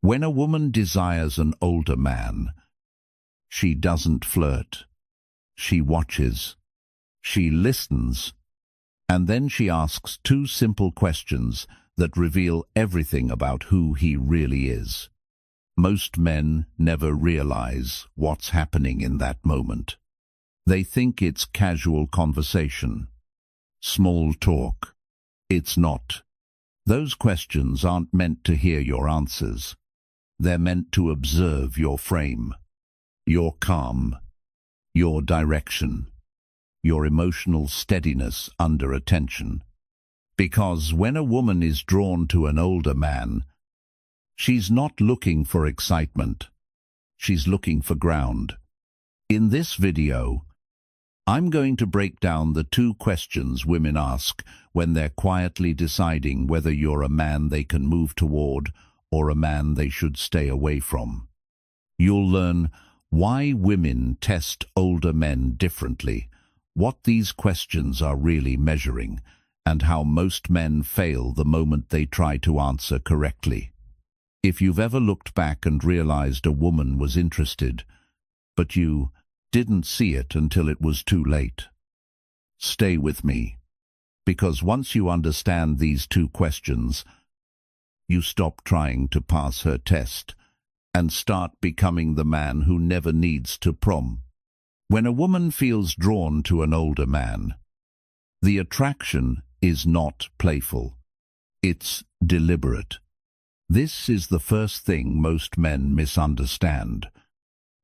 When a woman desires an older man, she doesn't flirt. She watches. She listens. And then she asks two simple questions that reveal everything about who he really is. Most men never realize what's happening in that moment. They think it's casual conversation, small talk. It's not. Those questions aren't meant to hear your answers. They're meant to observe your frame, your calm, your direction, your emotional steadiness under attention. Because when a woman is drawn to an older man, she's not looking for excitement. She's looking for ground. In this video, I'm going to break down the two questions women ask when they're quietly deciding whether you're a man they can move toward or a man they should stay away from. You'll learn why women test older men differently, what these questions are really measuring, and how most men fail the moment they try to answer correctly. If you've ever looked back and realized a woman was interested, but you didn't see it until it was too late, stay with me, because once you understand these two questions, you stop trying to pass her test and start becoming the man who never needs to prom. When a woman feels drawn to an older man, the attraction is not playful. It's deliberate. This is the first thing most men misunderstand.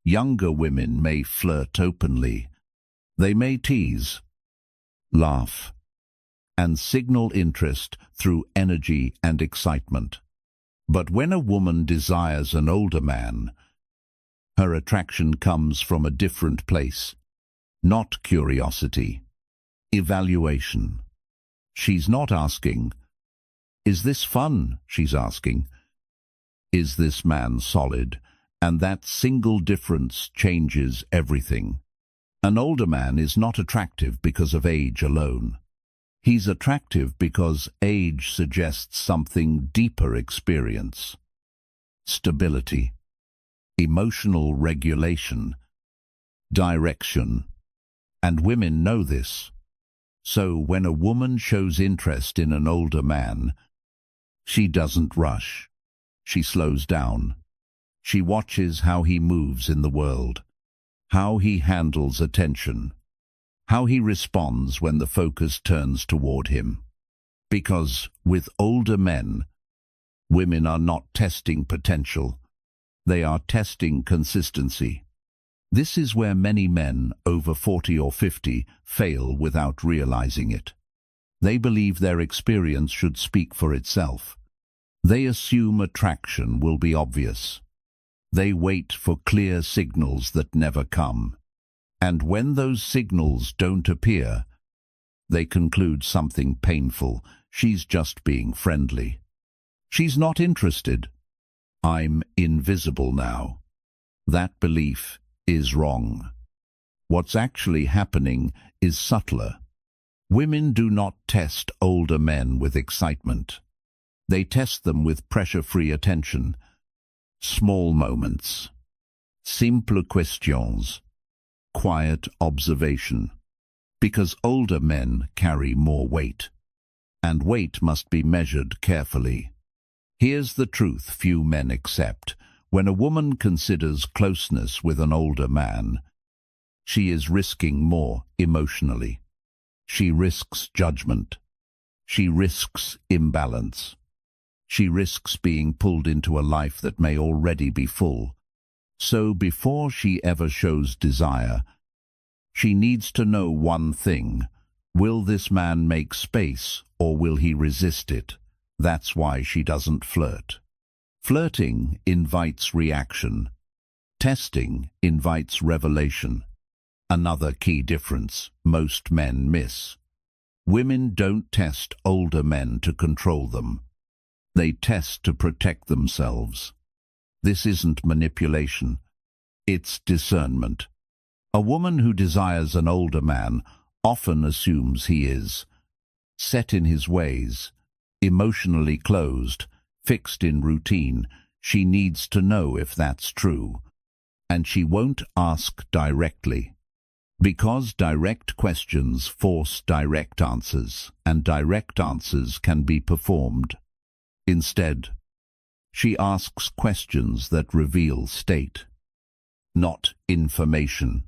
Younger women may flirt openly. They may tease, laugh, and signal interest through energy and excitement. But when a woman desires an older man, her attraction comes from a different place. Not curiosity, evaluation. She's not asking, "Is this fun?" She's asking, "Is this man solid?" And that single difference changes everything. An older man is not attractive because of age alone. He's attractive because age suggests something deeper: experience, stability, emotional regulation, direction. And women know this. So when a woman shows interest in an older man, she doesn't rush. She slows down. She watches how he moves in the world, how he handles attention, how he responds when the focus turns toward him. Because with older men, women are not testing potential, they are testing consistency. This is where many men over 40 or 50 fail without realizing it. They believe their experience should speak for itself. They assume attraction will be obvious. They wait for clear signals that never come. And when those signals don't appear, they conclude something painful. She's just being friendly. She's not interested. I'm invisible now. That belief is wrong. What's actually happening is subtler. Women do not test older men with excitement. They test them with pressure-free attention, small moments, simple questions, quiet observation. Because older men carry more weight, and weight must be measured carefully. Here's the truth few men accept. When a woman considers closeness with an older man, she is risking more emotionally. She risks judgment. She risks imbalance. She risks being pulled into a life that may already be full. So before she ever shows desire, she needs to know one thing: will this man make space or will he resist it? That's why she doesn't flirt. Flirting invites reaction. Testing invites revelation. Another key difference most men miss. Women don't test older men to control them. They test to protect themselves. This isn't manipulation. It's discernment. A woman who desires an older man often assumes he is set in his ways, emotionally closed, fixed in routine. she needs to know if that's true, and she won't ask directly. Because direct questions force direct answers, and direct answers can be performed. Instead, she asks questions that reveal state, not information.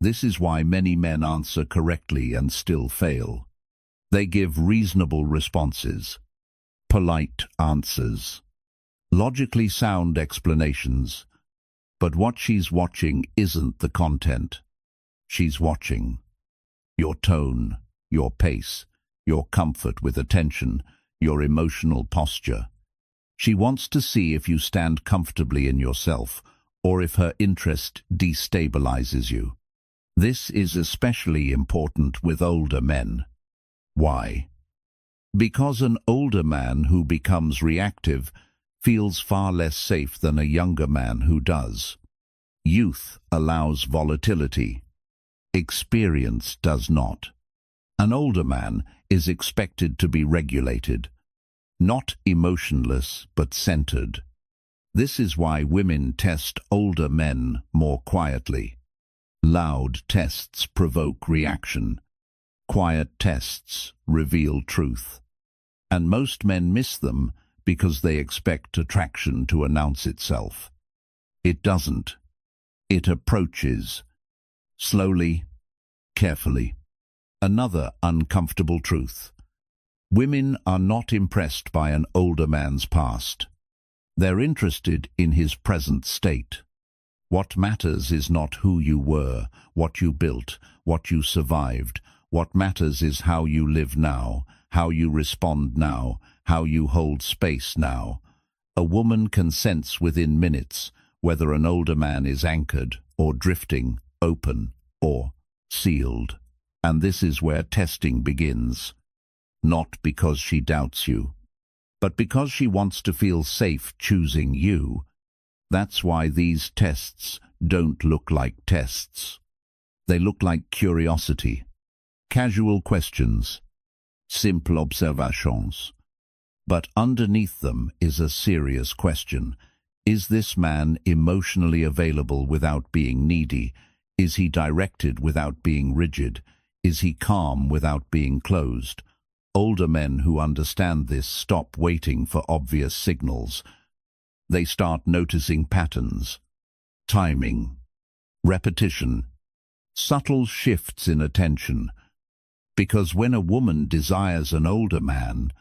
This is why many men answer correctly and still fail. They give reasonable responses, polite answers, logically sound explanations, but what she's watching isn't the content. She's watching your tone, your pace, your comfort with attention, your emotional posture. She wants to see if you stand comfortably in yourself, or if her interest destabilizes you. This is especially important with older men. Why? Because an older man who becomes reactive feels far less safe than a younger man who does. Youth allows volatility. Experience does not. An older man is expected to be regulated, not emotionless but centered. This is why women test older men more quietly. Loud tests provoke reaction. Quiet tests reveal truth. And most men miss them because they expect attraction to announce itself. It doesn't. It approaches. Slowly, carefully. Another uncomfortable truth. Women are not impressed by an older man's past. They're interested in his present state. What matters is not who you were, what you built, what you survived. What matters is how you live now, how you respond now, how you hold space now. A woman can sense within minutes whether an older man is anchored or drifting, open or sealed. And this is where testing begins. Not because she doubts you, but because she wants to feel safe choosing you. That's why these tests don't look like tests. They look like curiosity, casual questions, simple observations. But underneath them is a serious question. Is this man emotionally available without being needy? Is he directed without being rigid? Is he calm without being closed? Older men who understand this stop waiting for obvious signals. They start noticing patterns, timing, repetition, subtle shifts in attention. Because when a woman desires an older man,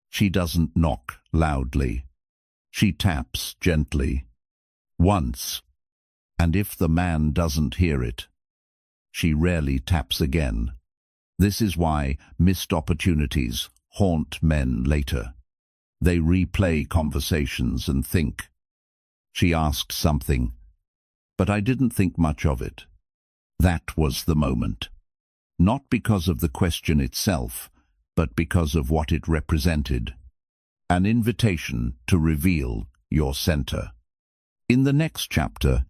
she doesn't knock loudly. She taps gently, once, and if the man doesn't hear it, she rarely taps again. This is why missed opportunities haunt men later. They replay conversations and think, "She asked something, but I didn't think much of it." That was the moment. Not because of the question itself, but because of what it represented. An invitation to reveal your center. In the next chapter,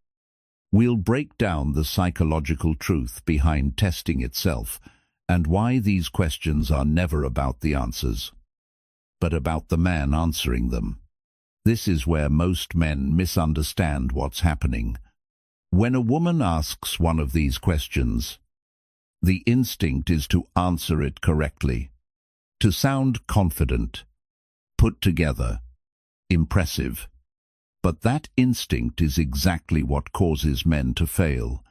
we'll break down the psychological truth behind testing itself and why these questions are never about the answers, but about the man answering them. This is where most men misunderstand what's happening. When a woman asks one of these questions, the instinct is to answer it correctly, to sound confident, put together, impressive. But that instinct is exactly what causes men to fail,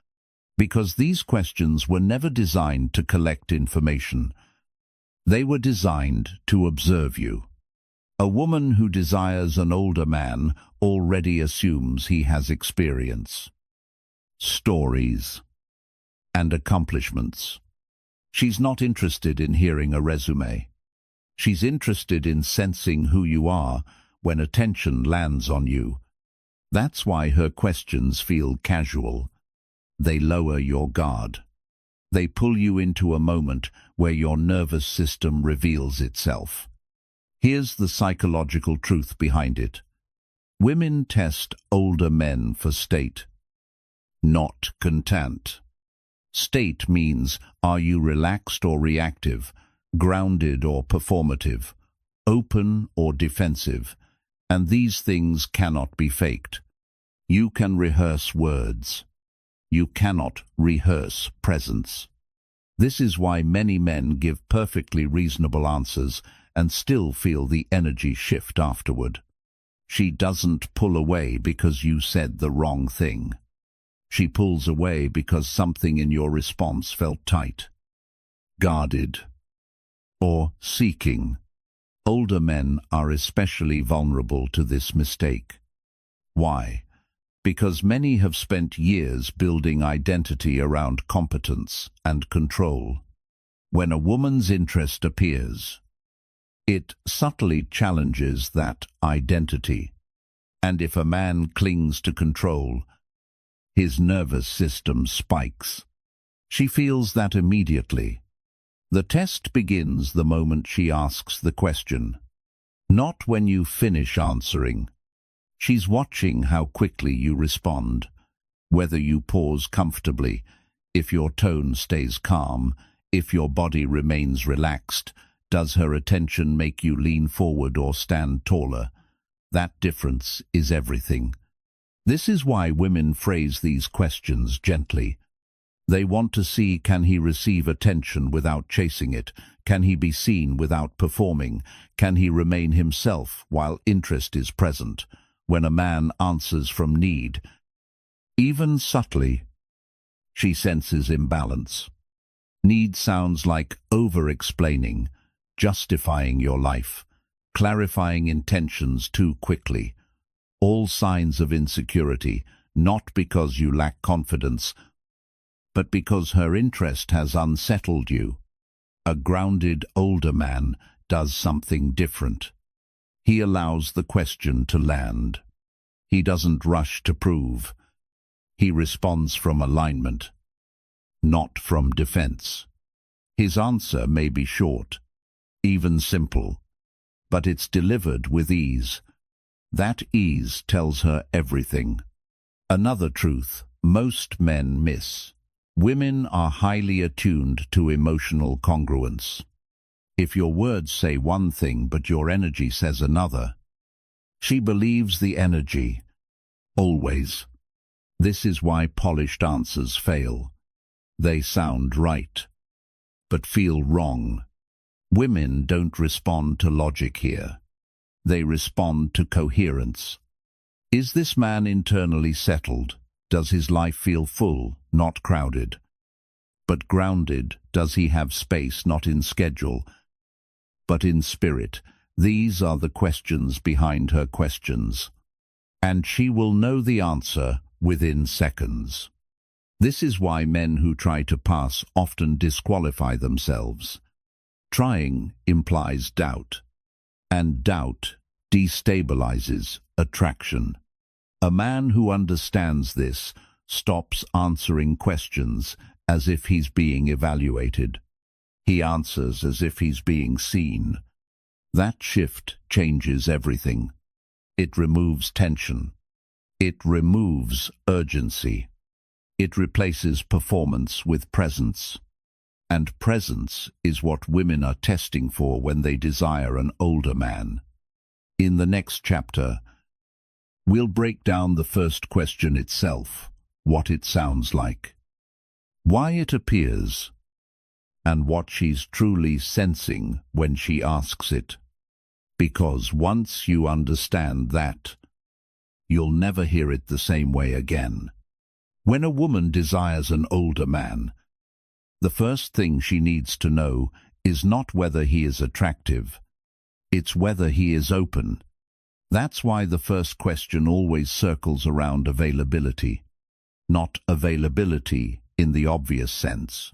because these questions were never designed to collect information. They were designed to observe you. A woman who desires an older man already assumes he has experience, stories, and accomplishments. She's not interested in hearing a resume. She's interested in sensing who you are when attention lands on you. That's why her questions feel casual. They lower your guard. They pull you into a moment where your nervous system reveals itself. Here's the psychological truth behind it. Women test older men for state, not content. State means, are you relaxed or reactive, grounded or performative, open or defensive? And these things cannot be faked. You can rehearse words. You cannot rehearse presence. This is why many men give perfectly reasonable answers and still feel the energy shift afterward. She doesn't pull away because you said the wrong thing. She pulls away because something in your response felt tight, guarded, or seeking. Older men are especially vulnerable to this mistake. Why? Because many have spent years building identity around competence and control. When a woman's interest appears, it subtly challenges that identity. And if a man clings to control, his nervous system spikes. She feels that immediately. The test begins the moment she asks the question, not when you finish answering. She's watching how quickly you respond, whether you pause comfortably, if your tone stays calm, if your body remains relaxed. Does her attention make you lean forward or stand taller? That difference is everything. This is why women phrase these questions gently. They want to see, can he receive attention without chasing it? Can he be seen without performing? Can he remain himself while interest is present? When a man answers from need, even subtly, she senses imbalance. Need sounds like over-explaining, justifying your life, clarifying intentions too quickly. All signs of insecurity, not because you lack confidence, but because her interest has unsettled you. A grounded older man does something different. He allows the question to land. He doesn't rush to prove. He responds from alignment, not from defense. His answer may be short, even simple, but it's delivered with ease. That ease tells her everything. Another truth most men miss. Women are highly attuned to emotional congruence. If your words say one thing but your energy says another, she believes the energy, always. This is why polished answers fail. They sound right, but feel wrong. Women don't respond to logic here. They respond to coherence. Is this man internally settled? Does his life feel full, not crowded? But grounded, does he have space not in schedule, but in spirit? These are the questions behind her questions. And she will know the answer within seconds. This is why men who try to pass often disqualify themselves. Trying implies doubt, and doubt destabilizes attraction. A man who understands this stops answering questions as if he's being evaluated. He answers as if he's being seen. That shift changes everything. It removes tension. It removes urgency. It replaces performance with presence. And presence is what women are testing for when they desire an older man. In the next chapter, we'll break down the first question itself, what it sounds like, why it appears, and what she's truly sensing when she asks it. Because once you understand that, you'll never hear it the same way again. When a woman desires an older man, the first thing she needs to know is not whether he is attractive, it's whether he is open. That's why the first question always circles around availability. Not availability in the obvious sense.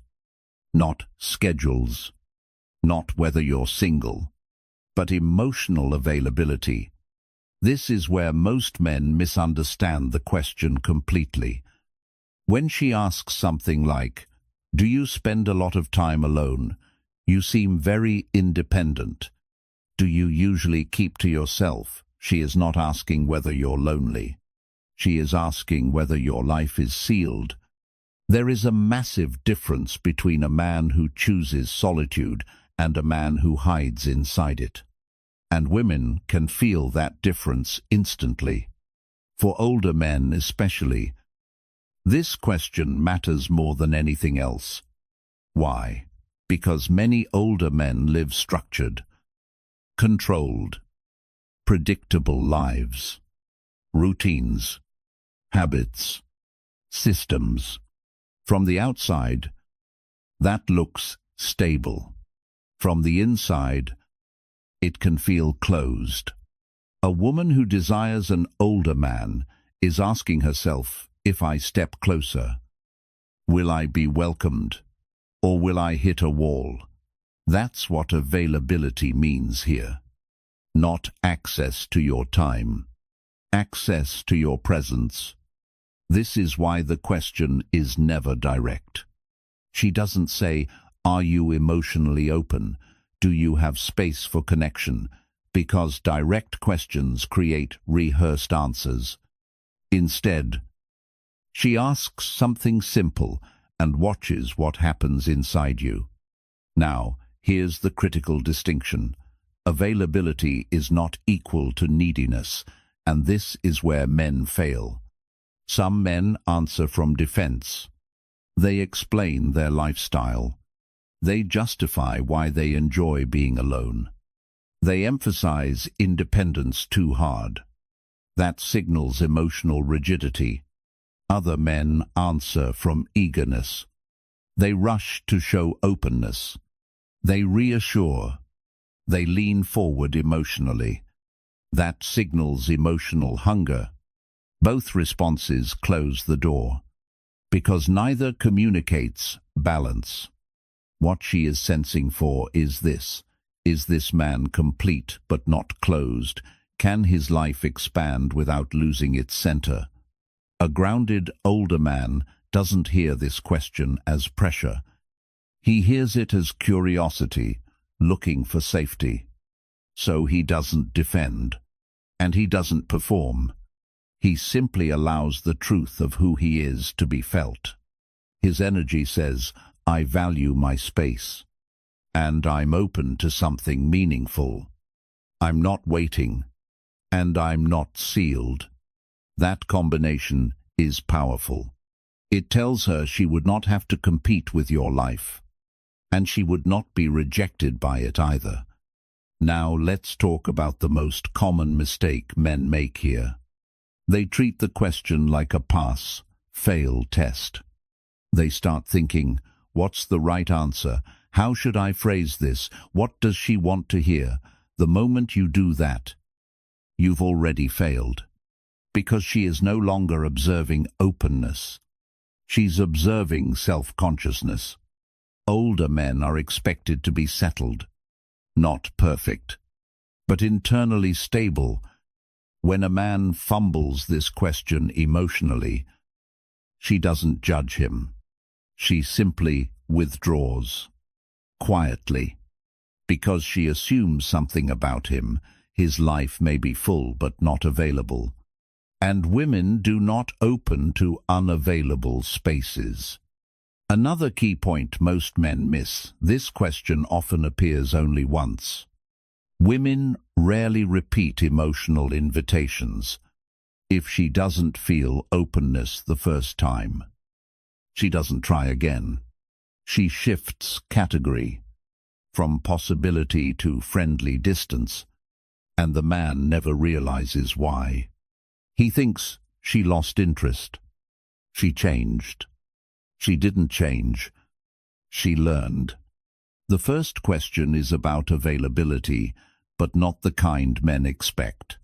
Not schedules. Not whether you're single. But emotional availability. This is where most men misunderstand the question completely. When she asks something like, "Do you spend a lot of time alone? You seem very independent. Do you usually keep to yourself?" She is not asking whether you're lonely. She is asking whether your life is sealed. There is a massive difference between a man who chooses solitude and a man who hides inside it. and women can feel that difference instantly. For older men especially, this question matters more than anything else. Why? Because many older men live structured, controlled, predictable lives, routines, habits, systems. From the outside, that looks stable. From the inside, it can feel closed. A woman who desires an older man is asking herself, if I step closer, will I be welcomed, or will I hit a wall? That's what availability means here. Not access to your time, access to your presence. This is why the question is never direct. She doesn't say, are you emotionally open? Do you have space for connection? Because direct questions create rehearsed answers. Instead, she asks something simple and watches what happens inside you. Now, here's the critical distinction. Availability is not equal to neediness, and this is where men fail. Some men answer from defense. They explain their lifestyle. They justify why they enjoy being alone. They emphasize independence too hard. That signals emotional rigidity. Other men answer from eagerness. They rush to show openness. They reassure. They lean forward emotionally. That signals emotional hunger. Both responses close the door, because neither communicates balance. What she is sensing for is this. Is this man complete but not closed? Can his life expand without losing its center? A grounded older man doesn't hear this question as pressure. He hears it as curiosity, looking for safety. So he doesn't defend, and he doesn't perform. He simply allows the truth of who he is to be felt. His energy says, I value my space, and I'm open to something meaningful. I'm not waiting, and I'm not sealed. That combination is powerful. It tells her she would not have to compete with your life, and she would not be rejected by it either. Now let's talk about the most common mistake men make here. They treat the question like a pass-fail test. They start thinking, what's the right answer? How should I phrase this? What does she want to hear? The moment you do that, you've already failed. Because she is no longer observing openness. She's observing self-consciousness. Older men are expected to be settled, not perfect, but internally stable. When a man fumbles this question emotionally, she doesn't judge him. She simply withdraws, quietly, because she assumes something about him. His life may be full but not available. And women do not open to unavailable spaces. Another key point most men miss. This question often appears only once. Women rarely repeat emotional invitations. If she doesn't feel openness the first time, she doesn't try again. She shifts category from possibility to friendly distance, and the man never realizes why. He thinks she lost interest. She changed. She didn't change. She learned. The first question is about availability, but not the kind men expect.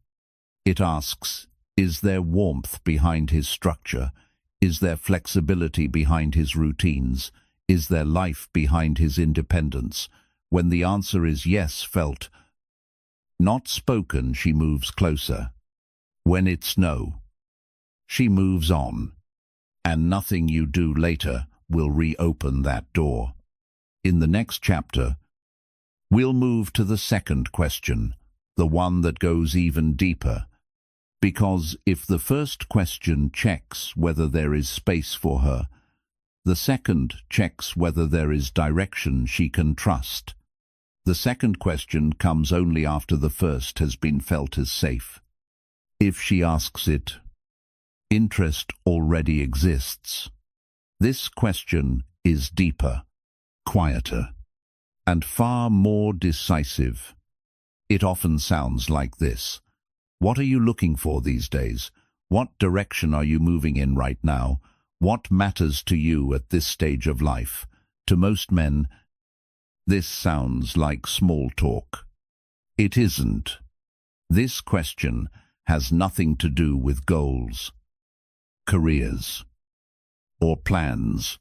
It asks, is there warmth behind his structure? Is there flexibility behind his routines? Is there life behind his independence? When the answer is yes, felt, not spoken, she moves closer. When it's no, she moves on, and nothing you do later will reopen that door. In the next chapter, we'll move to the second question, the one that goes even deeper. Because if the first question checks whether there is space for her, the second checks whether there is direction she can trust. The second question comes only after the first has been felt as safe. If she asks it, interest already exists. This question is deeper, quieter, and far more decisive. It often sounds like this. What are you looking for these days? What direction are you moving in right now? What matters to you at this stage of life? To most men, this sounds like small talk. It isn't. This question has nothing to do with goals, careers, or plans,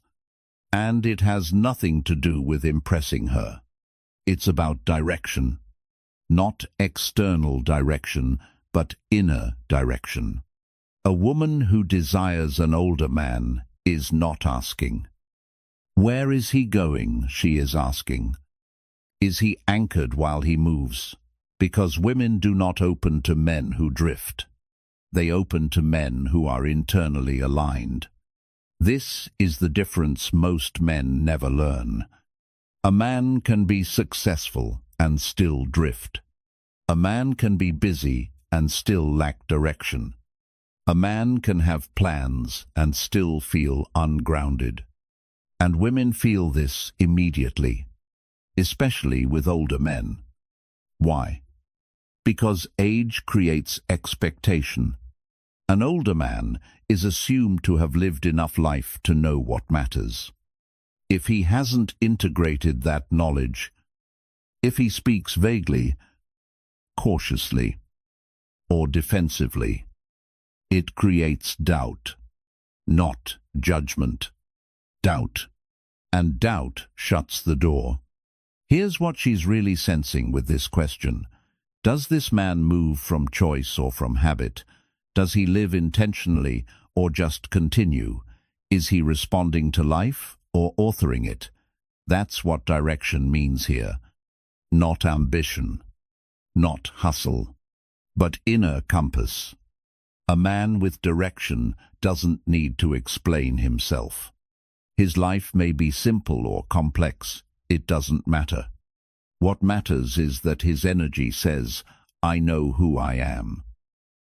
and it has nothing to do with impressing her. It's about direction, not external direction, but inner direction. A woman who desires an older man is not asking, "Where is he going?" She is asking, "Is he anchored while he moves?" Because women do not open to men who drift. They open to men who are internally aligned. This is the difference most men never learn. A man can be successful and still drift. A man can be busy and still lack direction. A man can have plans and still feel ungrounded. And women feel this immediately, especially with older men. Why? Because age creates expectation. An older man is assumed to have lived enough life to know what matters. If he hasn't integrated that knowledge, if he speaks vaguely, cautiously, or defensively, it creates doubt, not judgment. Doubt. And doubt shuts the door. Here's what she's really sensing with this question. Does this man move from choice or from habit? Does he live intentionally or just continue? Is he responding to life or authoring it? That's what direction means here. Not ambition, not hustle, but inner compass. A man with direction doesn't need to explain himself. His life may be simple or complex. It doesn't matter. What matters is that his energy says, "I know who I am.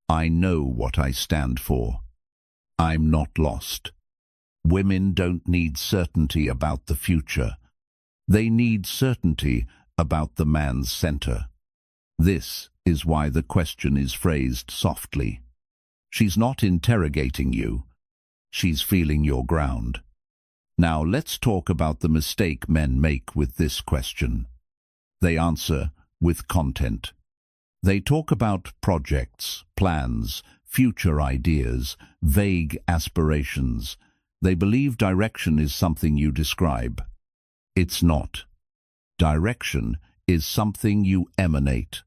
I know what I stand for. I'm not lost." Women don't need certainty about the future. They need certainty about the man's center. This is why the question is phrased softly. She's not interrogating you. She's feeling your ground. Now let's talk about the mistake men make with this question. They answer with content. They talk about projects, plans, future ideas, vague aspirations. They believe direction is something you describe. It's not. Direction is something you emanate.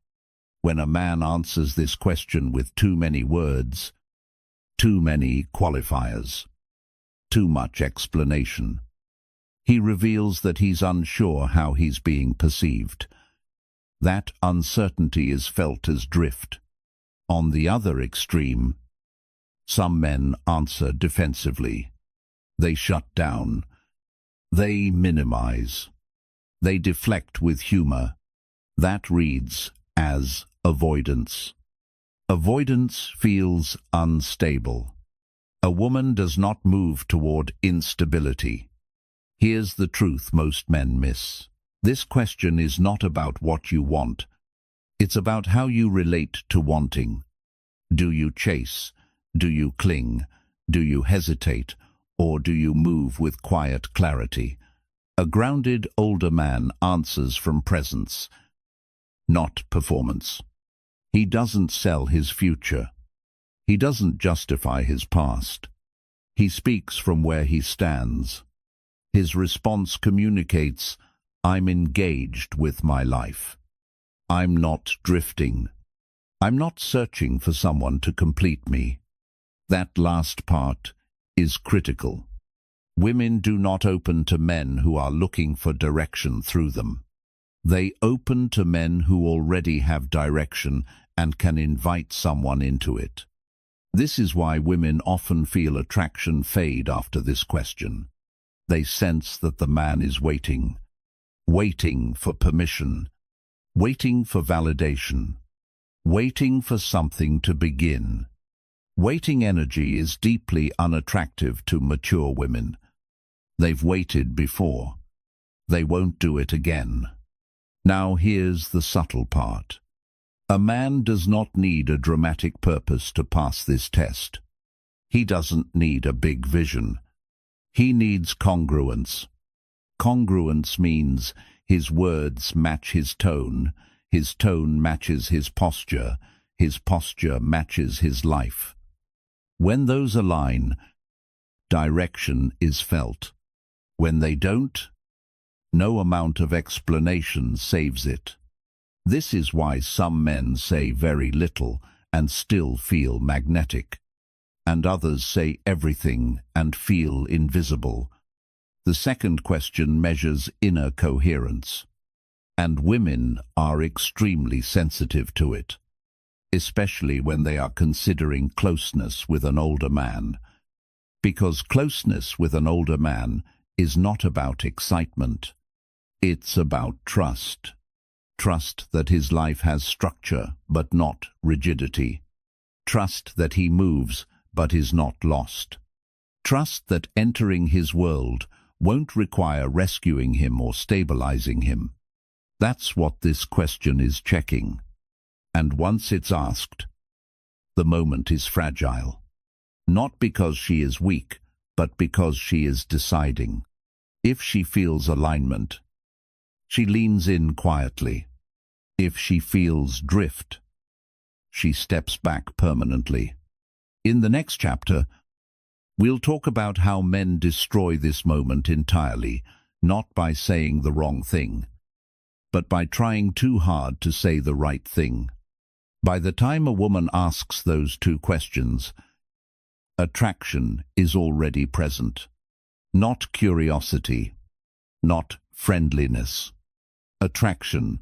When a man answers this question with too many words, too many qualifiers, too much explanation, he reveals that he's unsure how he's being perceived. That uncertainty is felt as drift. On the other extreme, some men answer defensively. They shut down. They minimize. They deflect with humor. That reads as avoidance. Avoidance feels unstable. A woman does not move toward instability. Here's the truth most men miss. This question is not about what you want. It's about how you relate to wanting. Do you chase? Do you cling? Do you hesitate? Or do you move with quiet clarity? A grounded older man answers from presence, not performance. He doesn't sell his future. He doesn't justify his past. He speaks from where he stands. His response communicates, "I'm engaged with my life. I'm not drifting. I'm not searching for someone to complete me." That last part is critical. Women do not open to men who are looking for direction through them. They open to men who already have direction and can invite someone into it. This is why women often feel attraction fade after this question. They sense that the man is waiting for permission, Waiting for validation. Waiting for something to begin. Waiting energy is deeply unattractive to mature women. They've waited before. They won't do it again. Now here's the subtle part. A man does not need a dramatic purpose to pass this test. He doesn't need a big vision. He needs congruence. Congruence means his words match his tone matches his posture matches his life. When those align, direction is felt. When they don't, no amount of explanation saves it. This is why some men say very little and still feel magnetic, and others say everything and feel invisible. The second question measures inner coherence, and women are extremely sensitive to it, especially when they are considering closeness with an older man. Because closeness with an older man is not about excitement. It's about trust. Trust that his life has structure but not rigidity. Trust that he moves but is not lost. Trust that entering his world won't require rescuing him or stabilizing him. That's what this question is checking. And once it's asked, the moment is fragile. Not because she is weak, but because she is deciding. If she feels alignment, she leans in quietly. If she feels drift, she steps back permanently. In the next chapter, we'll talk about how men destroy this moment entirely, not by saying the wrong thing, but by trying too hard to say the right thing. By the time a woman asks those two questions, attraction is already present. Not curiosity, not friendliness. Attraction.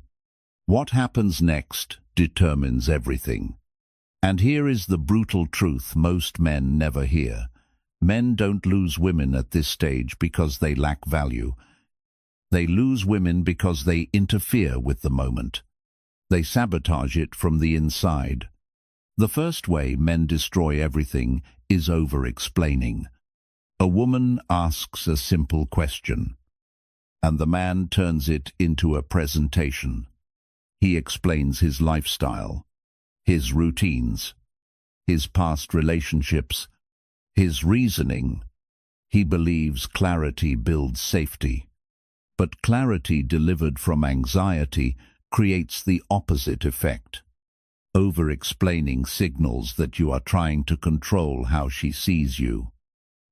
What happens next determines everything. And here is the brutal truth most men never hear. Men don't lose women at this stage because they lack value. They lose women because they interfere with the moment. They sabotage it from the inside. The first way men destroy everything is over-explaining. A woman asks a simple question, and the man turns it into a presentation. He explains his lifestyle, his routines, his past relationships, his reasoning. He believes clarity builds safety. But clarity delivered from anxiety creates the opposite effect. Over-explaining signals that you are trying to control how she sees you.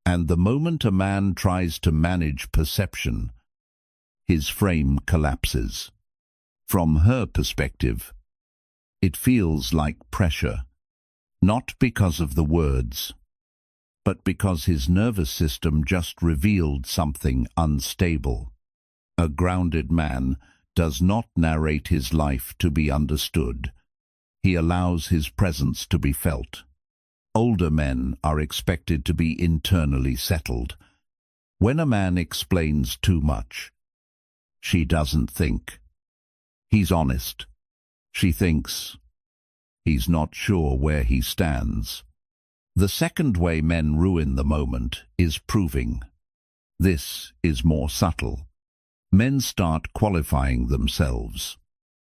And the moment a man tries to manage perception, his frame collapses. From her perspective, it feels like pressure, not because of the words, but because his nervous system just revealed something unstable. A grounded man does not narrate his life to be understood. He allows his presence to be felt. Older men are expected to be internally settled. When a man explains too much, she doesn't think. He's honest. She thinks he's not sure where he stands. The second way men ruin the moment is proving. This is more subtle. Men start qualifying themselves.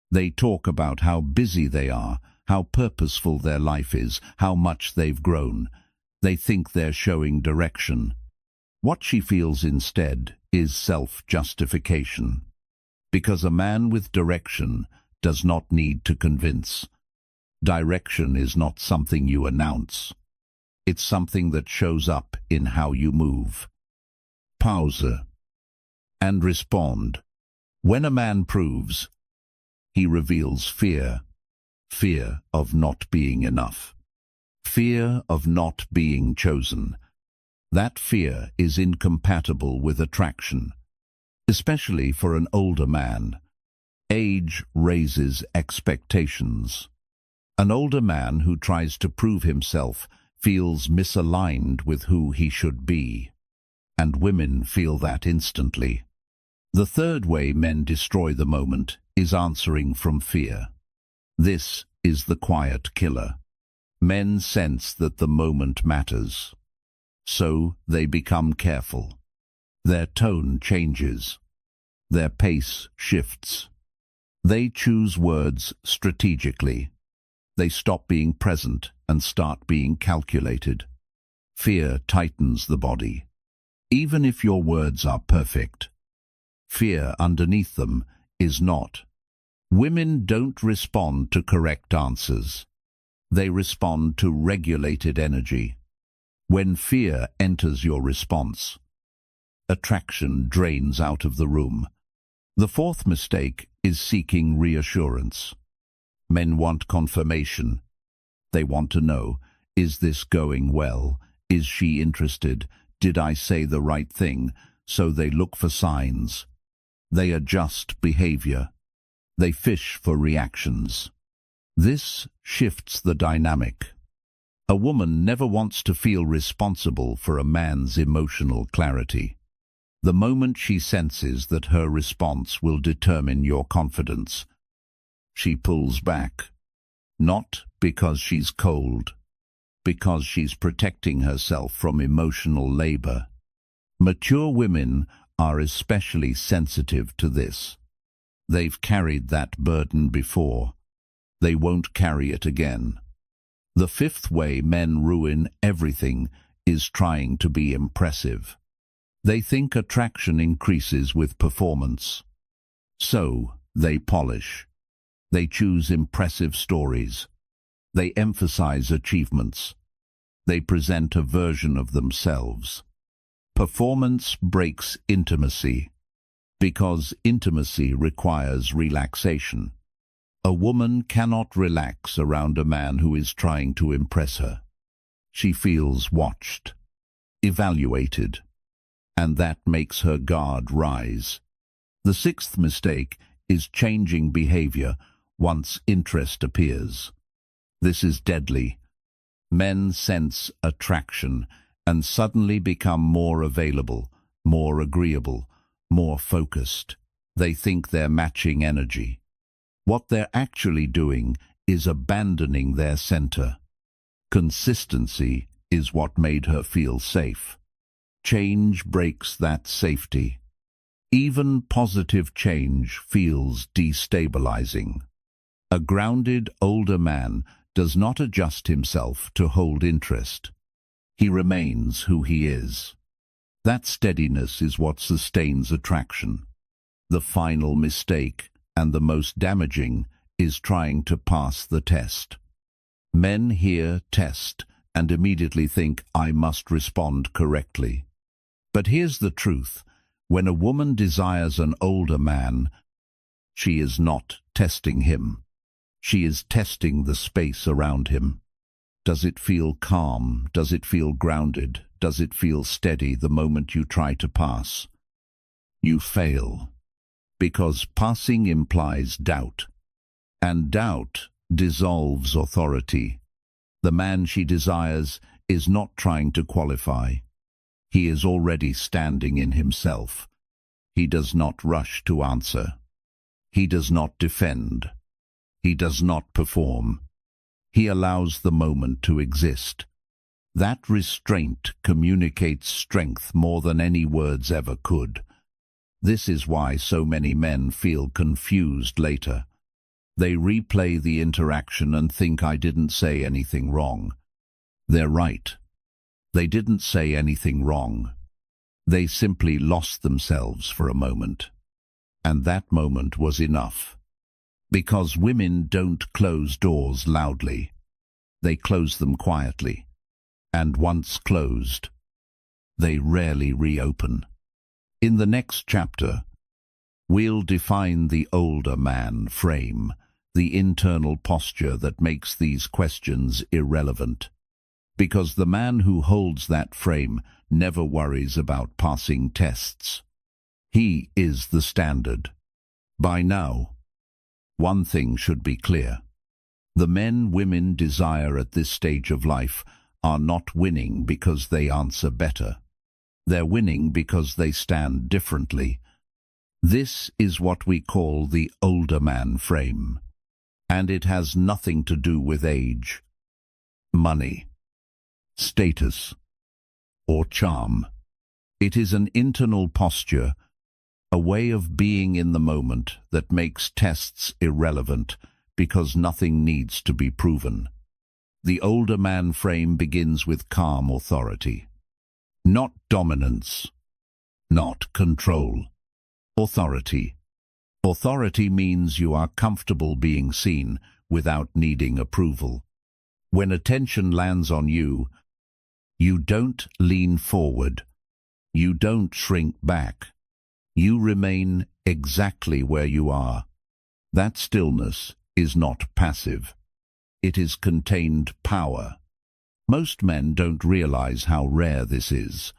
They talk about how busy they are, how purposeful their life is, how much they've grown. They think they're showing direction. What she feels instead is self-justification. Because a man with direction does not need to convince. Direction is not something you announce. It's something that shows up in how you move. Pause and respond. When a man proves, he reveals fear. Fear of not being enough. Fear of not being chosen. That fear is incompatible with attraction, especially for an older man. Age raises expectations. An older man who tries to prove himself feels misaligned with who he should be, and women feel that instantly. The third way men destroy the moment is answering from fear. This is the quiet killer. Men sense that the moment matters. So they become careful. Their tone changes. Their pace shifts. They choose words strategically. They stop being present and start being calculated. Fear tightens the body. Even if your words are perfect, fear underneath them is not. Women don't respond to correct answers. They respond to regulated energy. When fear enters your response, attraction drains out of the room. The fourth mistake is seeking reassurance. Men want confirmation. They want to know, is this going well? Is she interested? Did I say the right thing? So they look for signs. They adjust behavior. They fish for reactions. This shifts the dynamic. A woman never wants to feel responsible for a man's emotional clarity. The moment she senses that her response will determine your confidence, she pulls back. Not because she's cold, because she's protecting herself from emotional labor. Mature women are especially sensitive to this. They've carried that burden before. They won't carry it again. The fifth way men ruin everything is trying to be impressive. They think attraction increases with performance. So they polish. They choose impressive stories. They emphasize achievements. They present a version of themselves. Performance breaks intimacy, because intimacy requires relaxation. A woman cannot relax around a man who is trying to impress her. She feels watched, evaluated, and that makes her guard rise. The sixth mistake is changing behavior once interest appears. This is deadly. Men sense attraction and suddenly become more available, more agreeable, more focused. They think they're matching energy. What they're actually doing is abandoning their center. Consistency is what made her feel safe. Change breaks that safety. Even positive change feels destabilizing. A grounded, older man does not adjust himself to hold interest. He remains who he is. That steadiness is what sustains attraction. The final mistake, and the most damaging, is trying to pass the test. Men hear test and immediately think, I must respond correctly. But here's the truth. When a woman desires an older man, she is not testing him. She is testing the space around him. Does it feel calm? Does it feel grounded? Does it feel steady the moment you try to pass? You fail, because passing implies doubt, and doubt dissolves authority. The man she desires is not trying to qualify. He is already standing in himself. He does not rush to answer. He does not defend. He does not perform. He allows the moment to exist. That restraint communicates strength more than any words ever could. This is why so many men feel confused later. They replay the interaction and think, I didn't say anything wrong. They're right. They didn't say anything wrong. They simply lost themselves for a moment. And that moment was enough. Because women don't close doors loudly. They close them quietly. And once closed, they rarely reopen. In the next chapter, we'll define the older man frame, the internal posture that makes these questions irrelevant. Because the man who holds that frame never worries about passing tests. He is the standard. By now, one thing should be clear. The men women desire at this stage of life are not winning because they answer better. They're winning because they stand differently. This is what we call the older man frame, and it has nothing to do with age, money, status, or charm. It is an internal posture, a way of being in the moment that makes tests irrelevant because nothing needs to be proven. The older man frame begins with calm authority. Not dominance, not control. Authority. Authority means you are comfortable being seen without needing approval. When attention lands on you, you don't lean forward. You don't shrink back. You remain exactly where you are. That stillness is not passive. It is contained power. Most men don't realize how rare this is.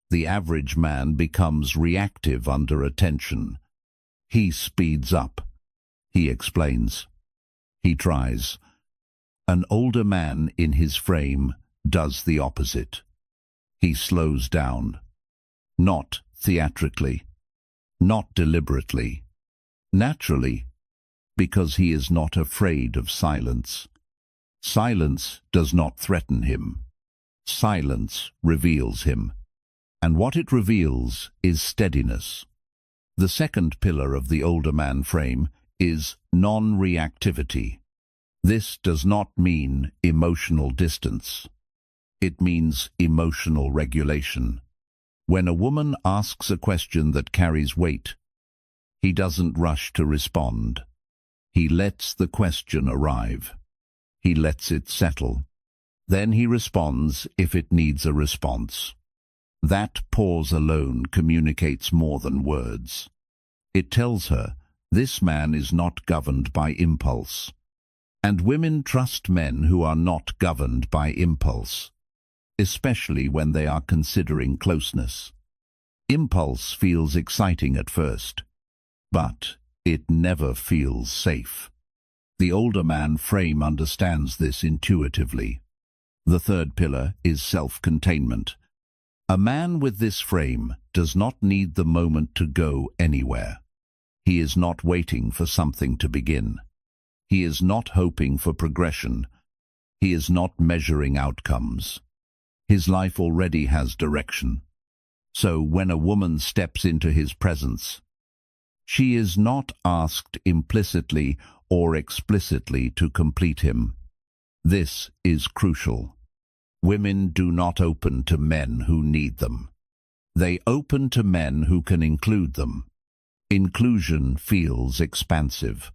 The average man becomes reactive under attention. He speeds up. He explains. He tries. An older man in his frame does the opposite. He slows down. Not theatrically. Not deliberately. Naturally, because he is not afraid of silence. Silence does not threaten him. Silence reveals him. And what it reveals is steadiness. The second pillar of the older man frame is non-reactivity. This does not mean emotional distance. It means emotional regulation. When a woman asks a question that carries weight, he doesn't rush to respond. He lets the question arrive. He lets it settle. Then he responds if it needs a response. That pause alone communicates more than words. It tells her, this man is not governed by impulse. And women trust men who are not governed by impulse, especially when they are considering closeness. Impulse feels exciting at first, but it never feels safe. The older man frame understands this intuitively. The third pillar is self-containment. A man with this frame does not need the moment to go anywhere. He is not waiting for something to begin. He is not hoping for progression. He is not measuring outcomes. His life already has direction. So when a woman steps into his presence, she is not asked implicitly or explicitly to complete him. This is crucial. Women do not open to men who need them. They open to men who can include them. Inclusion feels expansive.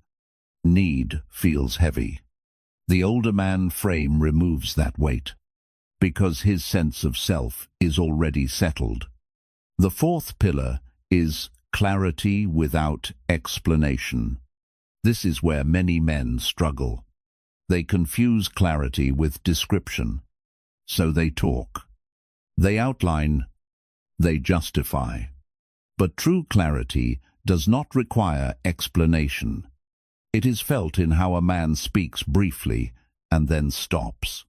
Need feels heavy. The older man frame removes that weight, because his sense of self is already settled. The fourth pillar is clarity without explanation. This is where many men struggle. They confuse clarity with description. So they talk. They outline. They justify. But true clarity does not require explanation. It is felt in how a man speaks briefly and then stops.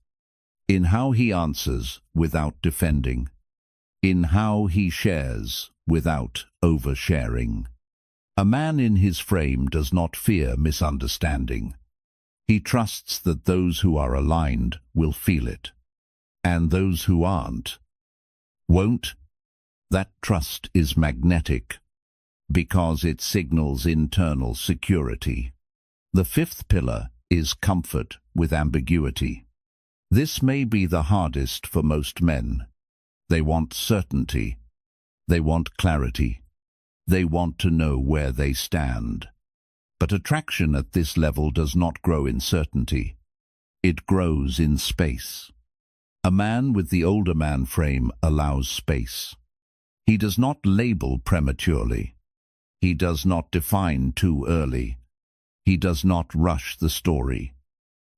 In how he answers without defending. In how he shares without oversharing. A man in his frame does not fear misunderstanding. He trusts that those who are aligned will feel it. And those who aren't, won't. That trust is magnetic because it signals internal security. The fifth pillar is comfort with ambiguity. This may be the hardest for most men. They want certainty. They want clarity. They want to know where they stand. But attraction at this level does not grow in certainty. It grows in space. A man with the older man frame allows space. He does not label prematurely. He does not define too early. He does not rush the story.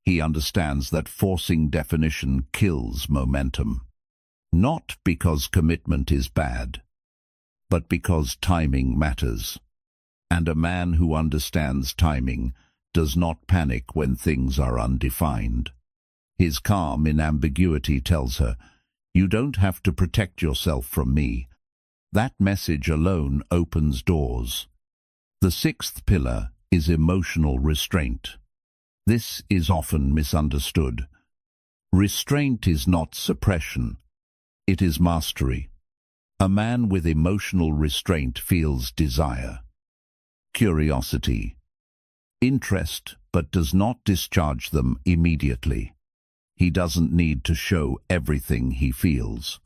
He understands that forcing definition kills momentum. Not because commitment is bad, but because timing matters. And a man who understands timing does not panic when things are undefined. His calm in ambiguity tells her, you don't have to protect yourself from me. That message alone opens doors. The sixth pillar is emotional restraint. This is often misunderstood. Restraint is not suppression. It is mastery. A man with emotional restraint feels desire, curiosity, interest, but does not discharge them immediately. He doesn't need to show everything he feels.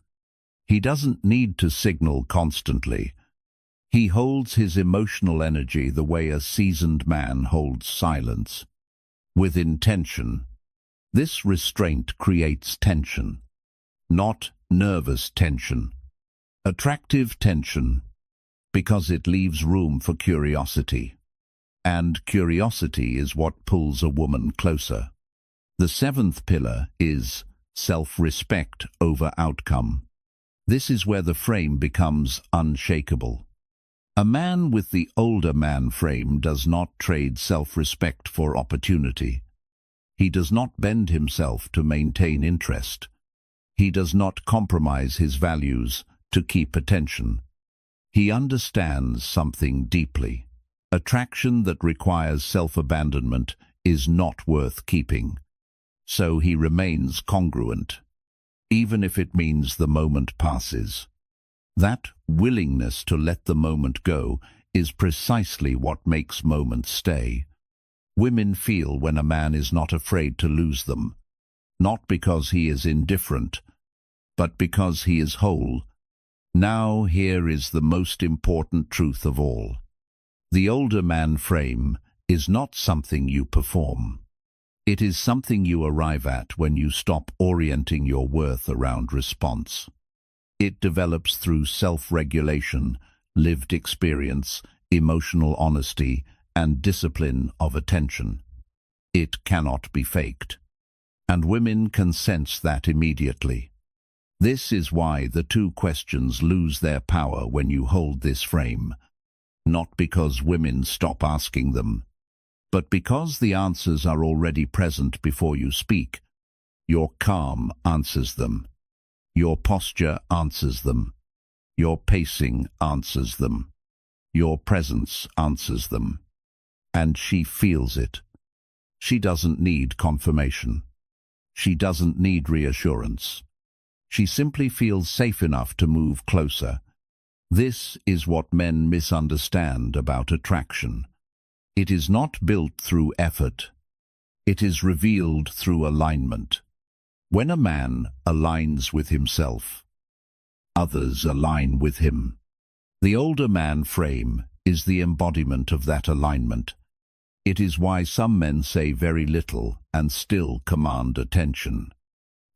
He doesn't need to signal constantly. He holds his emotional energy the way a seasoned man holds silence, with intention. This restraint creates tension, not nervous tension. Attractive tension, because it leaves room for curiosity. And curiosity is what pulls a woman closer. The seventh pillar is self-respect over outcome. This is where the frame becomes unshakable. A man with the older man frame does not trade self-respect for opportunity. He does not bend himself to maintain interest. He does not compromise his values to keep attention. He understands something deeply. Attraction that requires self-abandonment is not worth keeping. So he remains congruent, even if it means the moment passes. That willingness to let the moment go is precisely what makes moments stay. Women feel when a man is not afraid to lose them, not because he is indifferent, but because he is whole. Now here is the most important truth of all. The older man frame is not something you perform. It is something you arrive at when you stop orienting your worth around response. It develops through self-regulation, lived experience, emotional honesty, and discipline of attention. It cannot be faked. And women can sense that immediately. This is why the two questions lose their power when you hold this frame. Not because women stop asking them, but because the answers are already present before you speak. Your calm answers them. Your posture answers them. Your pacing answers them. Your presence answers them. And she feels it. She doesn't need confirmation. She doesn't need reassurance. She simply feels safe enough to move closer. This is what men misunderstand about attraction. It is not built through effort. It is revealed through alignment. When a man aligns with himself, others align with him. The older man frame is the embodiment of that alignment. It is why some men say very little and still command attention.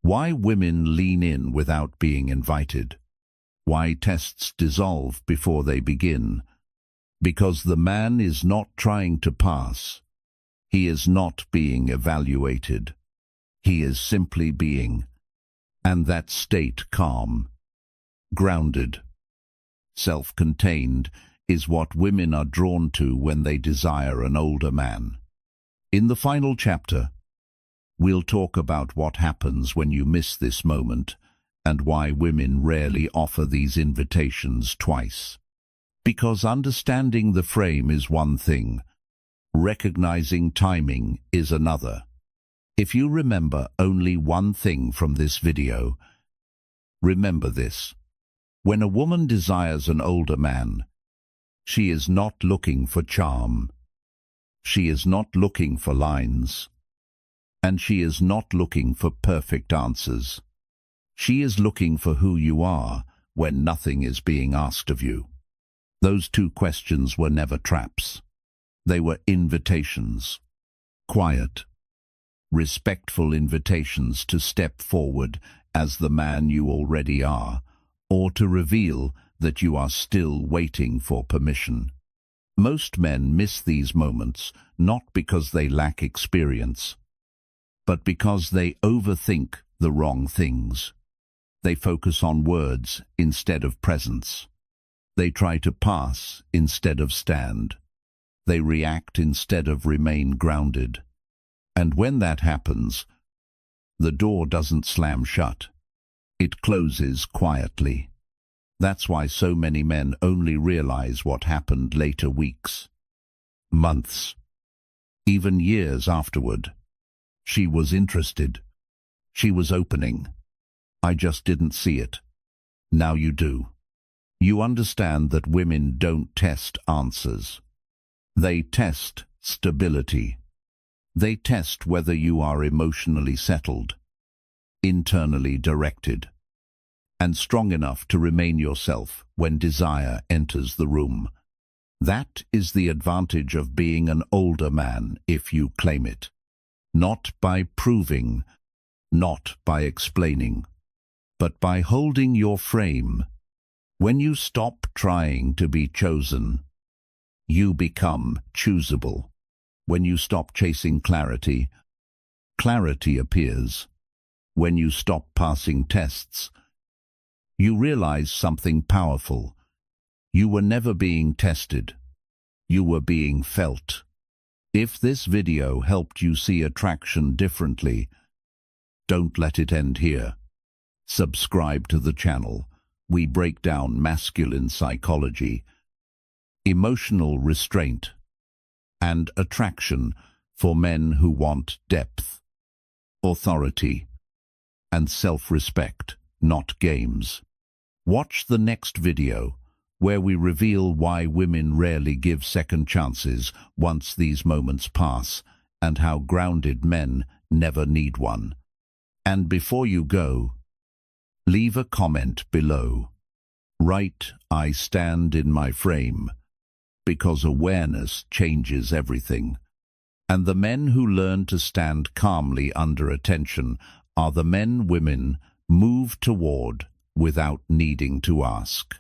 Why women lean in without being invited. Why tests dissolve before they begin. Because the man is not trying to pass. He is not being evaluated. He is simply being. And that state calm, grounded, self-contained, is what women are drawn to when they desire an older man. In the final chapter, we'll talk about what happens when you miss this moment and why women rarely offer these invitations twice. Because understanding the frame is one thing, recognizing timing is another. If you remember only one thing from this video, remember this. When a woman desires an older man, she is not looking for charm. She is not looking for lines. And she is not looking for perfect answers. She is looking for who you are when nothing is being asked of you. Those two questions were never traps. They were invitations. Quiet, respectful invitations to step forward as the man you already are, or to reveal that you are still waiting for permission. Most men miss these moments not because they lack experience, but because they overthink the wrong things. They focus on words instead of presence. They try to pass instead of stand. They react instead of remain grounded. And when that happens, the door doesn't slam shut. It closes quietly. That's why so many men only realize what happened later weeks. months, even years afterward. She was interested. She was opening. I just didn't see it. Now you do. You understand that women don't test answers. They test stability. They test whether you are emotionally settled, internally directed, and strong enough to remain yourself when desire enters the room. That is the advantage of being an older man if you claim it. Not by proving, not by explaining, but by holding your frame. When you stop trying to be chosen, you become choosable. When you stop chasing clarity, clarity appears. When you stop passing tests, you realize something powerful. You were never being tested. You were being felt. If this video helped you see attraction differently, don't let it end here. Subscribe to the channel. We break down masculine psychology, emotional restraint, and attraction for men who want depth, authority, and self-respect, not games. Watch the next video, where we reveal why women rarely give second chances once these moments pass, and how grounded men never need one. And before you go, leave a comment below. Write, "I stand in my frame," because awareness changes everything. And the men who learn to stand calmly under attention are the men women move toward without needing to ask.